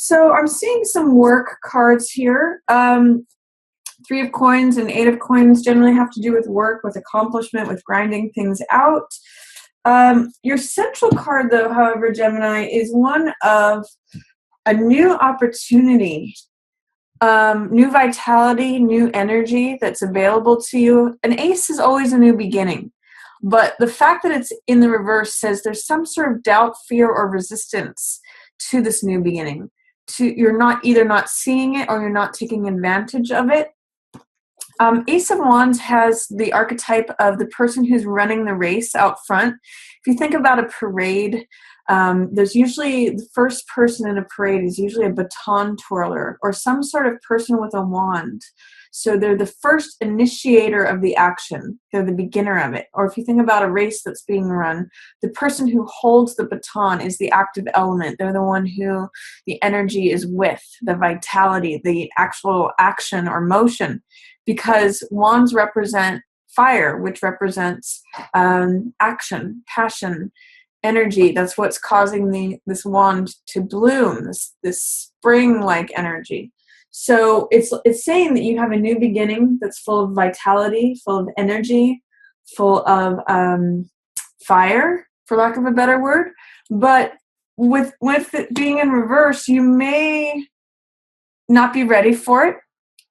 So I'm seeing some work cards here. Three of coins and eight of coins generally have to do with work, with accomplishment, with grinding things out. Your central card, though, however, Gemini, is one of a new opportunity, new vitality, new energy that's available to you. An ace is always a new beginning. But the fact that it's in the reverse says there's some sort of doubt, fear, or resistance to this new beginning. You're either not seeing it or you're not taking advantage of it. Ace of Wands has the archetype of the person who's running the race out front. If you think about a parade, there's usually the first person in a parade is usually a baton twirler or some sort of person with a wand. So they're the first initiator of the action. They're the beginner of it. Or if you think about a race that's being run, the person who holds the baton is the active element. They're the one who the energy is with, the vitality, the actual action or motion. Because wands represent fire, which represents action, passion, energy. That's what's causing this wand to bloom, this spring-like energy. So it's saying that you have a new beginning that's full of vitality, full of energy, full of fire, for lack of a better word. But with it being in reverse, you may not be ready for it,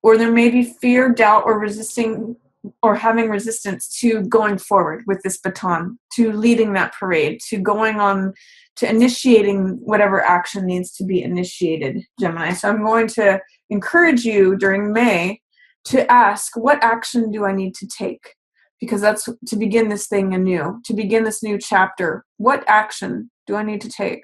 or there may be fear, doubt, or resisting or having resistance to going forward with this baton, to leading that parade, to going on, to initiating whatever action needs to be initiated, Gemini. So I'm going to encourage you during May to ask, what action do I need to take? Because that's to begin this thing anew, to begin this new chapter. What action do I need to take?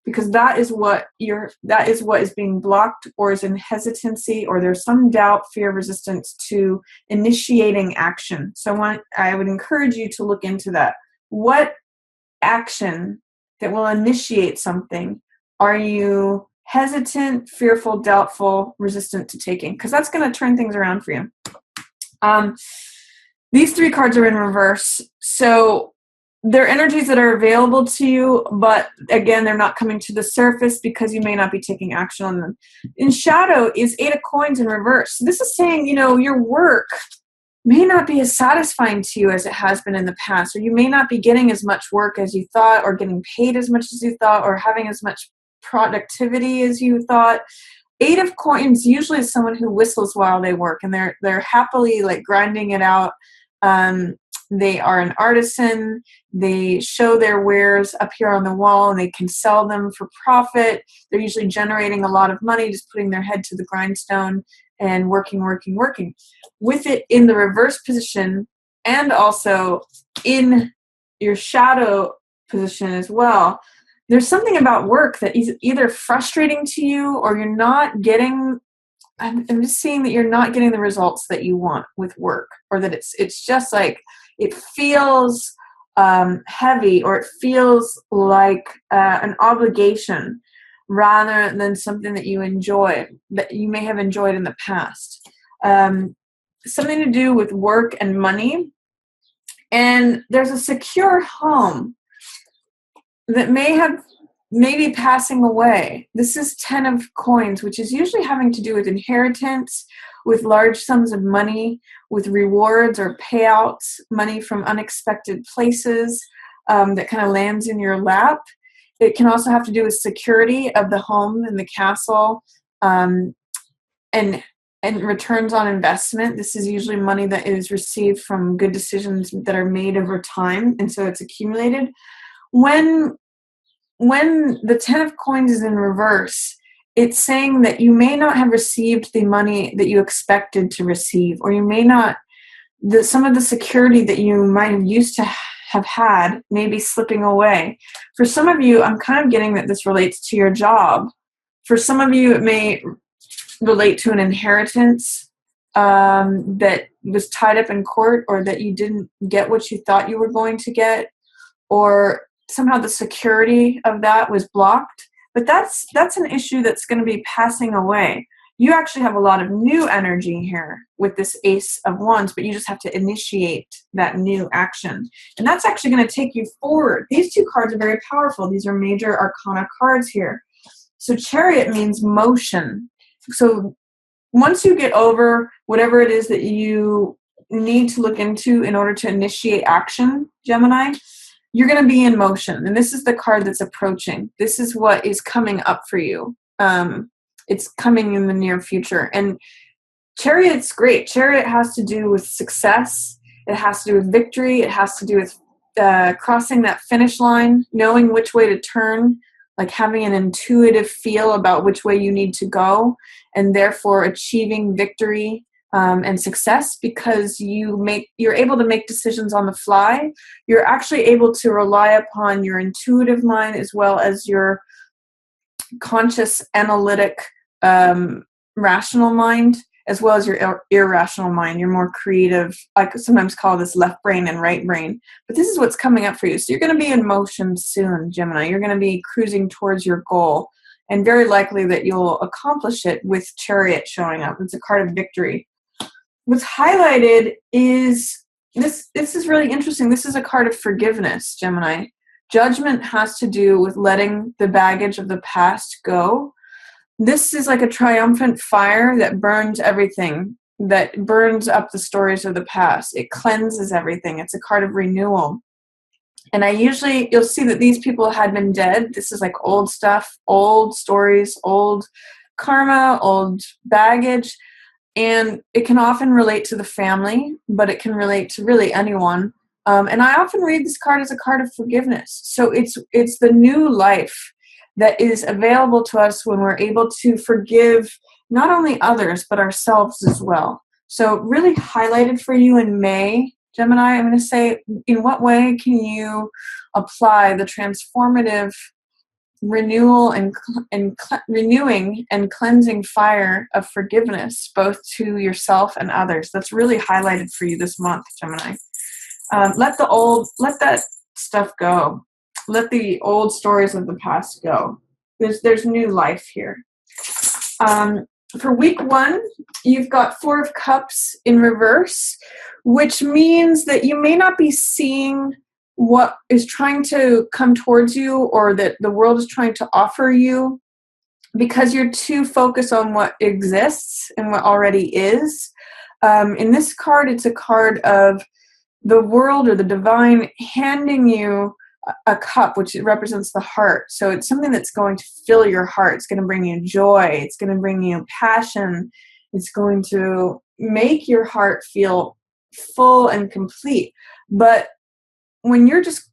Because that is what is being blocked or is in hesitancy, or there's some doubt, fear, resistance to initiating action. So I would encourage you to look into that. What action that will initiate something are you hesitant, fearful, doubtful, resistant to taking? Because that's going to turn things around for you. These three cards are in reverse. So they're energies that are available to you, but again, they're not coming to the surface because you may not be taking action on them. In shadow is eight of coins in reverse. This is saying, your work may not be as satisfying to you as it has been in the past, or you may not be getting as much work as you thought, or getting paid as much as you thought, or having as much productivity as you thought. Eight of coins usually is someone who whistles while they work, and they're happily grinding it out. They are an artisan. They show their wares up here on the wall and they can sell them for profit. They're usually generating a lot of money, just putting their head to the grindstone and working. With it in the reverse position and also in your shadow position as well, there's something about work that is either frustrating to you or you're not getting. I'm just seeing that you're not getting the results that you want with work, or that it's just it feels heavy, or it feels like an obligation rather than something that you enjoy, that you may have enjoyed in the past. Something to do with work and money. And there's a secure home that may be passing away. This is 10 of coins, which is usually having to do with inheritance, with large sums of money, with rewards or payouts, money from unexpected places that kind of lands in your lap. It can also have to do with security of the home and the castle, and returns on investment. This is usually money that is received from good decisions that are made over time, and so it's accumulated. When the 10 of coins is in reverse, it's saying that you may not have received the money that you expected to receive, or you may not, some of the security that you might have used to have had may be slipping away. For some of you, I'm kind of getting that this relates to your job. For some of you, it may relate to an inheritance that was tied up in court, or that you didn't get what you thought you were going to get, or somehow the security of that was blocked. But that's an issue that's going to be passing away. You actually have a lot of new energy here with this Ace of Wands, but you just have to initiate that new action. And that's actually going to take you forward. These two cards are very powerful. These are major arcana cards here. So Chariot means motion. So once you get over whatever it is that you need to look into in order to initiate action, Gemini, you're going to be in motion. And this is the card that's approaching. This is what is coming up for you. It's coming in the near future. And Chariot's great. Chariot has to do with success. It has to do with victory. It has to do with crossing that finish line, knowing which way to turn, like having an intuitive feel about which way you need to go, and therefore achieving victory and success because you're able to make decisions on the fly. You're actually able to rely upon your intuitive mind as well as your conscious, analytic, rational mind, as well as your irrational mind. You're more creative. I could sometimes call this left brain and right brain. But this is what's coming up for you. So you're going to be in motion soon, Gemini. You're going to be cruising towards your goal. And very likely that you'll accomplish it with Chariot showing up. It's a card of victory. What's highlighted is, this is really interesting. This is a card of forgiveness, Gemini. Judgment has to do with letting the baggage of the past go. This is like a triumphant fire that burns everything, that burns up the stories of the past. It cleanses everything. It's a card of renewal. And you'll see that these people had been dead. This is like old stuff, old stories, old karma, old baggage. And it can often relate to the family, but it can relate to really anyone. And I often read this card as a card of forgiveness. So it's the new life that is available to us when we're able to forgive not only others, but ourselves as well. So really highlighted for you in May, Gemini, I'm going to say, in what way can you apply the transformative renewal and renewing and cleansing fire of forgiveness, both to yourself and others? That's really highlighted for you this month, Gemini. Let that stuff go. Let the old stories of the past go. There's new life here. For week 1, you've got 4 of Cups in reverse, which means that you may not be seeing what is trying to come towards you or that the world is trying to offer you because you're too focused on what exists and what already is. In this card, it's a card of the world or the divine handing you a cup, which represents the heart. So it's something that's going to fill your heart. It's going to bring you joy. It's going to bring you passion. It's going to make your heart feel full and complete. But when you're just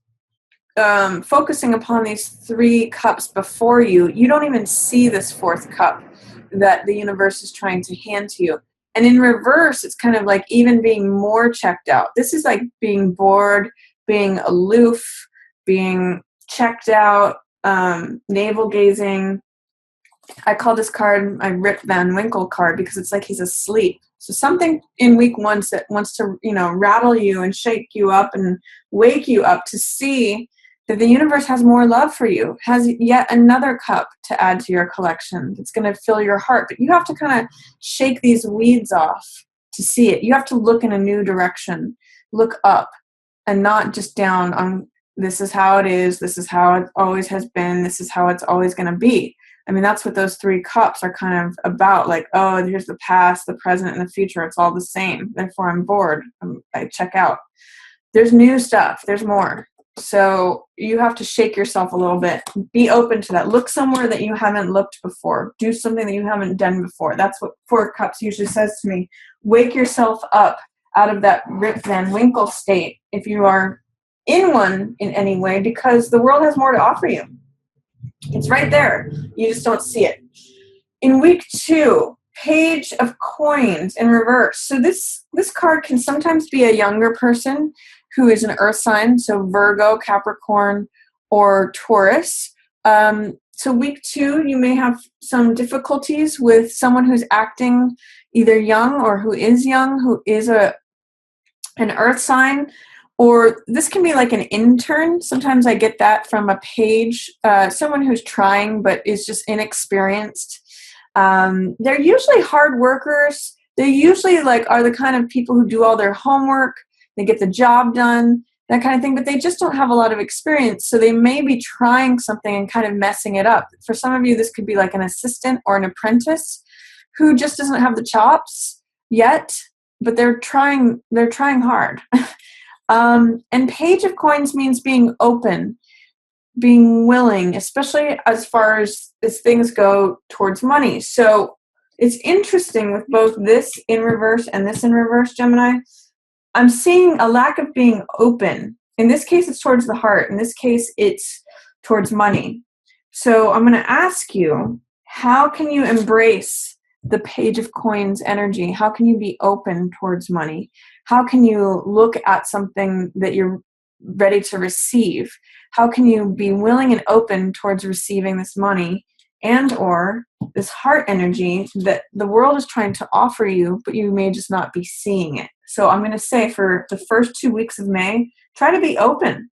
focusing upon these 3 cups before you, you don't even see this 4th cup that the universe is trying to hand to you. And in reverse, it's kind of like even being more checked out. This is like being bored, being aloof, being checked out, navel gazing. I call this card my Rip Van Winkle card because it's like he's asleep. So something in week 1 that wants to, rattle you and shake you up and wake you up to see that the universe has more love for you, has yet another cup to add to your collection that's going to fill your heart. But you have to kind of shake these weeds off to see it. You have to look in a new direction, look up and not just down on this is how it is, this is how it always has been, this is how it's always going to be. I mean, that's what those 3 cups are kind of about. Like, oh, here's the past, the present, and the future. It's all the same. Therefore, I'm bored. I check out. There's new stuff. There's more. So you have to shake yourself a little bit. Be open to that. Look somewhere that you haven't looked before. Do something that you haven't done before. That's what 4 Cups usually says to me. Wake yourself up out of that Rip Van Winkle state if you are in one in any way, because the world has more to offer you. It's right there. You just don't see it. In week 2, Page of Coins in reverse. So this card can sometimes be a younger person who is an earth sign, so Virgo, Capricorn, or Taurus. So week 2, you may have some difficulties with someone who's acting either young or who is young, who is an earth sign. Or this can be like an intern. Sometimes I get that from a page, someone who's trying but is just inexperienced. They're usually hard workers. They usually are the kind of people who do all their homework. They get the job done. that kind of thing, but they just don't have a lot of experience. So they may be trying something and kind of messing it up. For some of you, this could be like an assistant or an apprentice who just doesn't have the chops yet, but they're trying hard. And Page of Coins means being open, being willing, especially as far as things go towards money. So it's interesting with both this in reverse and this in reverse, Gemini. I'm seeing a lack of being open. In this case, it's towards the heart. In this case, it's towards money. So I'm going to ask you, how can you embrace the Page of Coins energy? How can you be open towards money? How can you look at something that you're ready to receive? How can you be willing and open towards receiving this money and or this heart energy that the world is trying to offer you, but you may just not be seeing it? So I'm going to say for the first 2 weeks of May, try to be open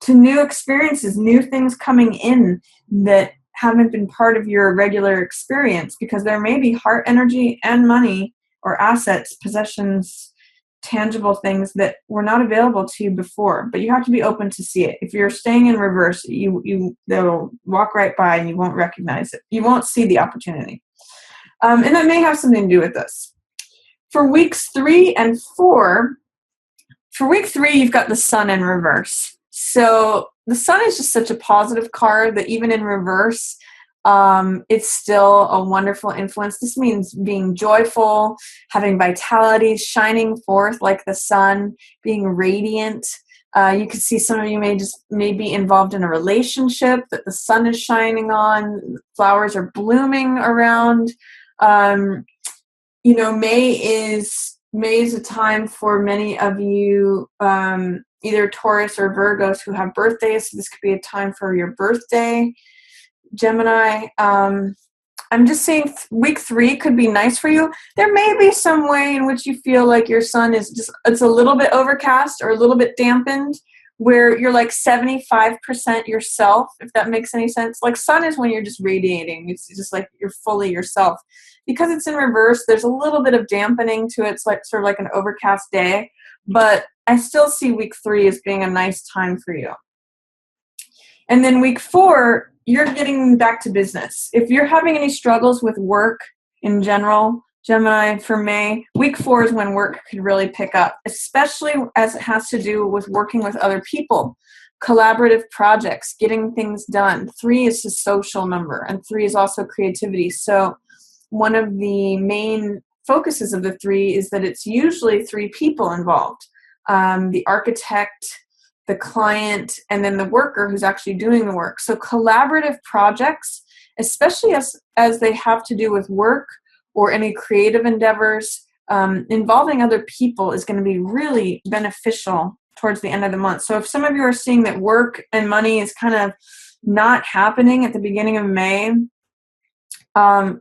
to new experiences, new things coming in that haven't been part of your regular experience, because there may be heart energy and money or assets, possessions, tangible things that were not available to you before, but you have to be open to see it. If you're staying in reverse, they'll walk right by and you won't recognize it. You won't see the opportunity. And that may have something to do with this. For weeks 3 and 4, for week 3, you've got the Sun in reverse. So the Sun is just such a positive card that even in reverse, it's still a wonderful influence. This means being joyful, having vitality, shining forth like the sun, being radiant. You could see some of you may be involved in a relationship that the sun is shining on. Flowers are blooming around. May is a time for many of you, either Taurus or Virgos who have birthdays. So this could be a time for your birthday, Gemini. I'm just saying week 3 could be nice for you. There may be some way in which you feel like your sun is it's a little bit overcast or a little bit dampened, where you're like 75% yourself, if that makes any sense. Like sun is when you're just radiating. It's just like you're fully yourself. Because it's in reverse, there's a little bit of dampening to it. It's like sort of like an overcast day. But I still see week 3 as being a nice time for you. And then week 4, you're getting back to business. If you're having any struggles with work in general, Gemini, for May, week 4 is when work could really pick up, especially as it has to do with working with other people, collaborative projects, getting things done. 3 is a social number, and 3 is also creativity. So one of the main focuses of the 3 is that it's usually 3 people involved. The architect, the client, and then the worker who's actually doing the work. So collaborative projects, especially as they have to do with work or any creative endeavors, involving other people is going to be really beneficial towards the end of the month. So if some of you are seeing that work and money is kind of not happening at the beginning of May,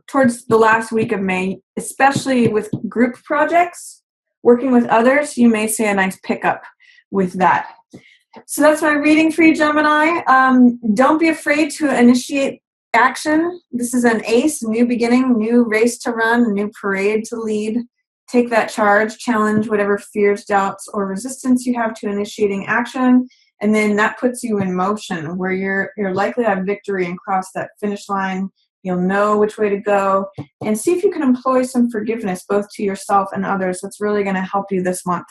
towards the last week of May, especially with group projects, working with others, you may see a nice pickup with that. So that's my reading for you, Gemini. Don't be afraid to initiate action. This is an ace, new beginning, new race to run, new parade to lead. Take that charge, challenge whatever fears, doubts, or resistance you have to initiating action, and then that puts you in motion where you're likely to have victory and cross that finish line. You'll know which way to go, and see if you can employ some forgiveness both to yourself and others. That's really going to help you this month.